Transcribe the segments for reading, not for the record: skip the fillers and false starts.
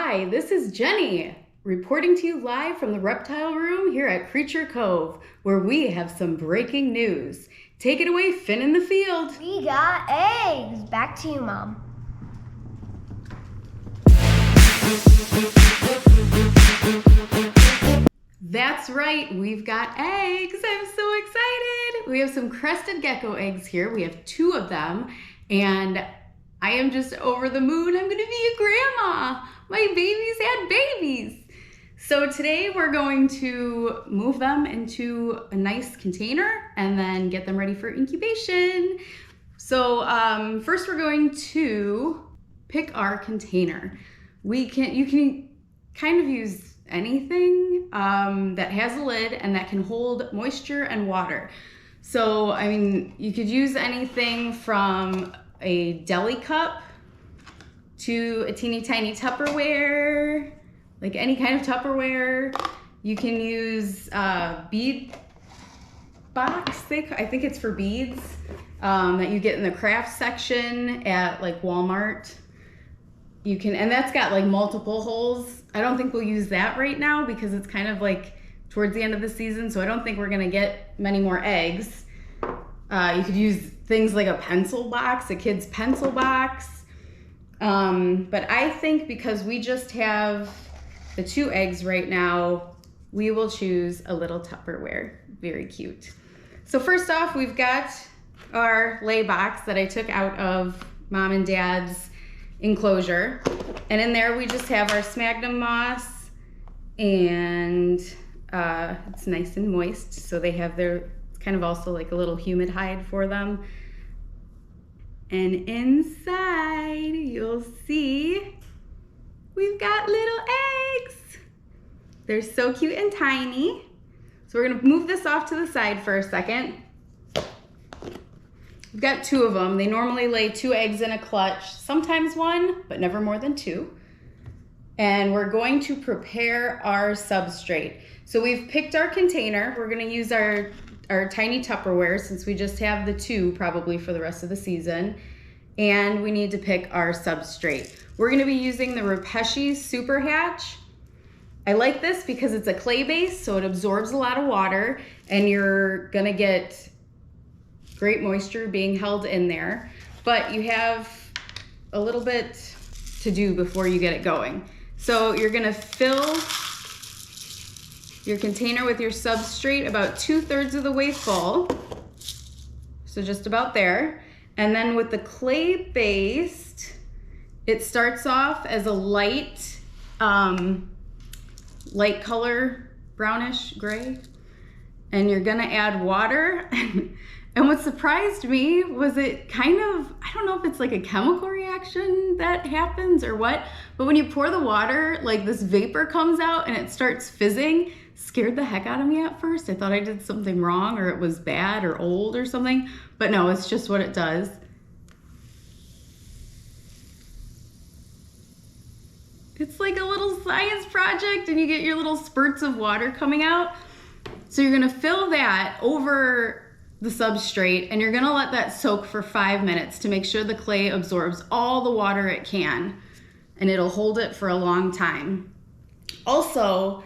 Hi, this is Jenny, reporting to you live from the reptile room here at Creature Cove, where we have some breaking news. Take it away, Finn in the field. We got eggs. Back to you, Mom. That's right, we've got eggs. I'm so excited. We have some Crested Gecko eggs here. We have 2 of them, and I am just over the moon. I'm gonna be a grandma. My babies had babies. So today we're going to move them into a nice container and then get them ready for incubation. So first we're going to pick our container. You can kind of use anything that has a lid and that can hold moisture and water. So, I mean, you could use anything from a deli cup to a teeny tiny Tupperware, like any kind of Tupperware. You can use bead box, I think it's for beads, that you get in the craft section at like Walmart. You can, and that's got like multiple holes. I don't think we'll use that right now because it's kind of like towards the end of the season, so I don't think we're gonna get many more eggs. You could use things like a pencil box, a kid's pencil box. But I think because we just have the 2 eggs right now, we will choose a little Tupperware. Very cute. So first off, we've got our lay box that I took out of Mom and Dad's enclosure. And in there we just have our sphagnum moss, and it's nice and moist. So they have it's kind of also like a little humid hide for them. And inside you'll see we've got little eggs. They're so cute and tiny. So we're gonna move this off to the side for a second. We've got 2 of them. They normally lay 2 eggs in a clutch, sometimes 1, but never more than 2. And we're going to prepare our substrate. So we've picked our container. We're gonna use our tiny Tupperware since we just have the 2 probably for the rest of the season. And we need to pick our substrate. We're gonna be using the Repeshy Super Hatch. I like this because it's a clay base, so it absorbs a lot of water, and you're gonna get great moisture being held in there. But you have a little bit to do before you get it going. So you're gonna fill your container with your substrate about 2/3 of the way full. So just about there. And then with the clay based, it starts off as a light color, brownish gray. And you're gonna add water. And what surprised me was it kind of, I don't know if it's like a chemical reaction that happens or what, but when you pour the water, like this vapor comes out and it starts fizzing. Scared the heck out of me at first. I thought I did something wrong or it was bad or old or something, but no, it's just what it does. It's like a little science project and you get your little spurts of water coming out. So you're gonna fill that over the substrate and you're gonna let that soak for 5 minutes to make sure the clay absorbs all the water it can, and it'll hold it for a long time. Also,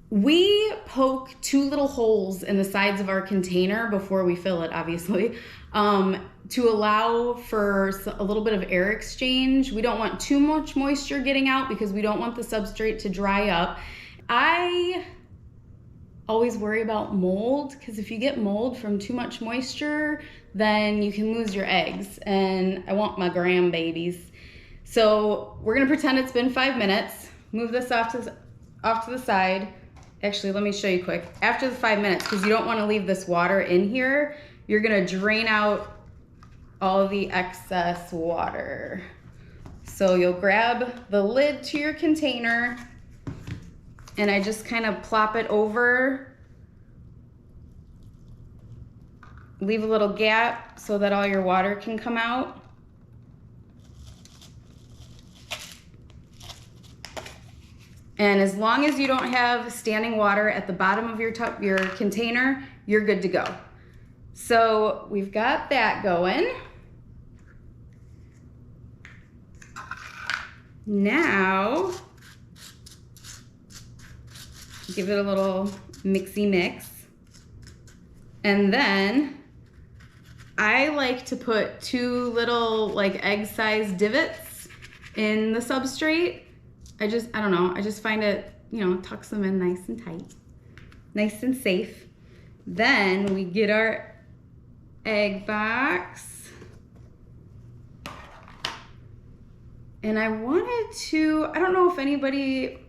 we poke 2 little holes in the sides of our container before we fill it, obviously, to allow for a little bit of air exchange. We don't want too much moisture getting out because we don't want the substrate to dry up. I always worry about mold, because if you get mold from too much moisture, then you can lose your eggs, and I want my grandbabies. So we're gonna pretend it's been 5 minutes. Move this off to the side. Actually, let me show you quick. After the 5 minutes, because you don't want to leave this water in here, you're gonna drain out all of the excess water. So you'll grab the lid to your container, and I just kind of plop it over, leave a little gap so that all your water can come out. And as long as you don't have standing water at the bottom of your container, you're good to go. So we've got that going. Now, give it a little mixy mix. And then I like to put 2 little like egg-sized divots in the substrate. I don't know, I just find it, tucks them in nice and tight, nice and safe. Then we get our egg box. And I don't know if anybody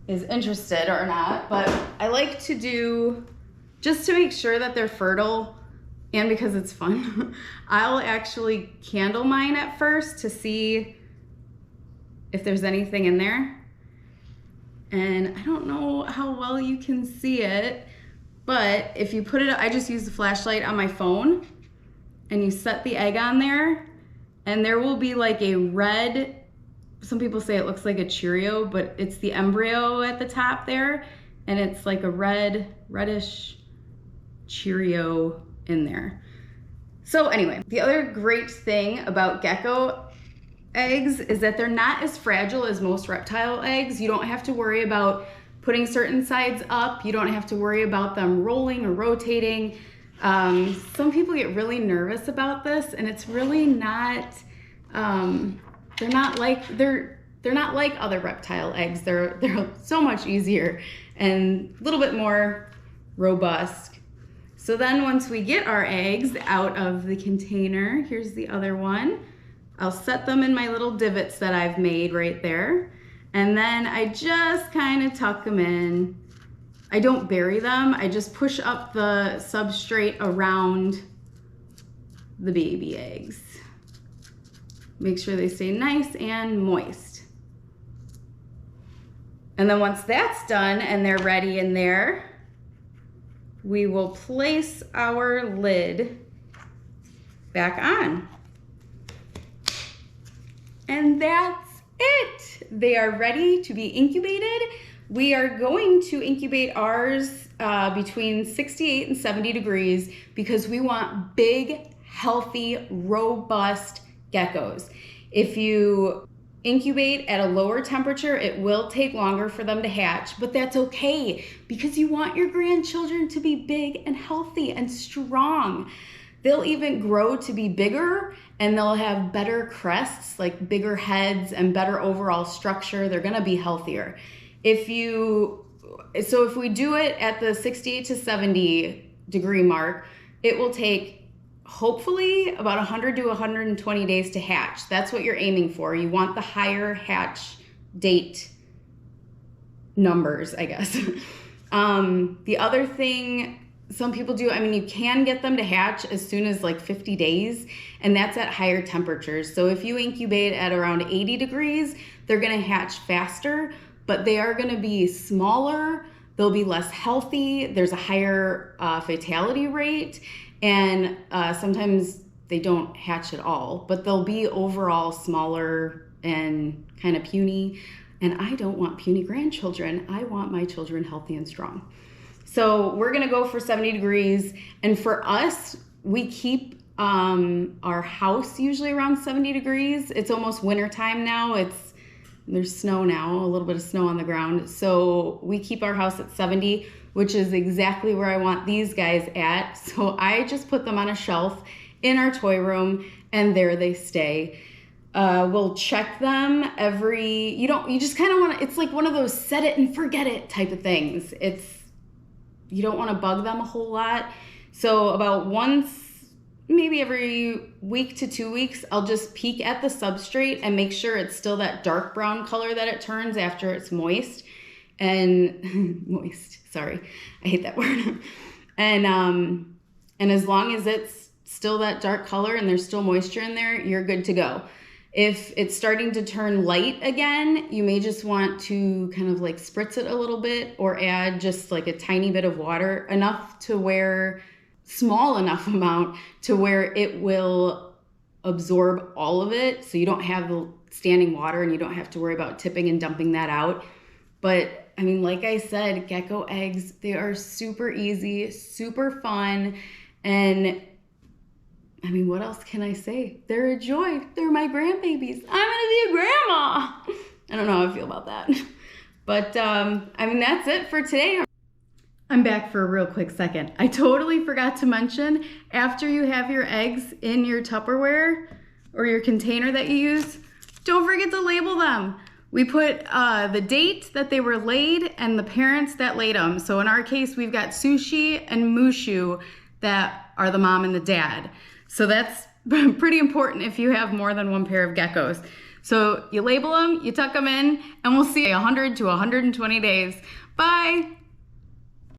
is interested or not, but I like to do, just to make sure that they're fertile and because it's fun, I'll actually candle mine at first to see if there's anything in there. And I don't know how well you can see it, but if you put it, I just use the flashlight on my phone and you set the egg on there and there will be like a red, some people say it looks like a Cheerio, but it's the embryo at the top there, and it's like a reddish Cheerio in there. So anyway, the other great thing about gecko eggs is that they're not as fragile as most reptile eggs. You don't have to worry about putting certain sides up. You don't have to worry about them rolling or rotating. Some people get really nervous about this, and it's really not, they're not like other reptile eggs. They're so much easier and a little bit more robust. So then once we get our eggs out of the container, here's the other one. I'll set them in my little divots that I've made right there. And then I just kind of tuck them in. I don't bury them. I just push up the substrate around the baby eggs. Make sure they stay nice and moist. And then once that's done and they're ready in there, we will place our lid back on. And that's it. They are ready to be incubated. We are going to incubate ours between 68 and 70 degrees because we want big, healthy, robust geckos. If you incubate at a lower temperature, it will take longer for them to hatch, but that's okay because you want your grandchildren to be big and healthy and strong. They'll even grow to be bigger and they'll have better crests, like bigger heads and better overall structure. They're gonna be healthier. If we do it at the 68 to 70 degree mark, it will take hopefully about 100 to 120 days to hatch. That's what you're aiming for. You want the higher hatch date numbers, I guess. The other thing some people do, you can get them to hatch as soon as like 50 days, and that's at higher temperatures. So if you incubate at around 80 degrees, they're gonna hatch faster, but they are gonna be smaller, they'll be less healthy, there's a higher fatality rate, and sometimes they don't hatch at all, but they'll be overall smaller and kind of puny. And I don't want puny grandchildren. I want my children healthy and strong. So we're gonna go for 70 degrees. And for us, we keep our house usually around 70 degrees. It's almost winter time now. There's snow now, a little bit of snow on the ground. So we keep our house at 70, which is exactly where I want these guys at. So I just put them on a shelf in our toy room and there they stay. We'll check them you just kind of want to, it's like one of those set it and forget it type of things. You don't want to bug them a whole lot. So about once, maybe every week to 2 weeks, I'll just peek at the substrate and make sure it's still that dark brown color that it turns after it's moist. And moist, sorry, I hate that word. And as long as it's still that dark color and there's still moisture in there, you're good to go. If it's starting to turn light again, you may just want to kind of like spritz it a little bit or add just like a tiny bit of water, small enough amount to where it will absorb all of it. So you don't have the standing water and you don't have to worry about tipping and dumping that out. But like I said, gecko eggs, they are super easy, super fun, and I mean, what else can I say? They're a joy. They're my grandbabies. I'm gonna be a grandma. I don't know how I feel about that. But I mean, that's it for today. I'm back for a real quick second. I totally forgot to mention, after you have your eggs in your Tupperware or your container that you use, don't forget to label them. We put the date that they were laid and the parents that laid them. So in our case, we've got Sushi and Mushu that are the mom and the dad. So that's pretty important if you have more than one pair of geckos. So you label them, you tuck them in, and we'll see you 100 to 120 days. Bye.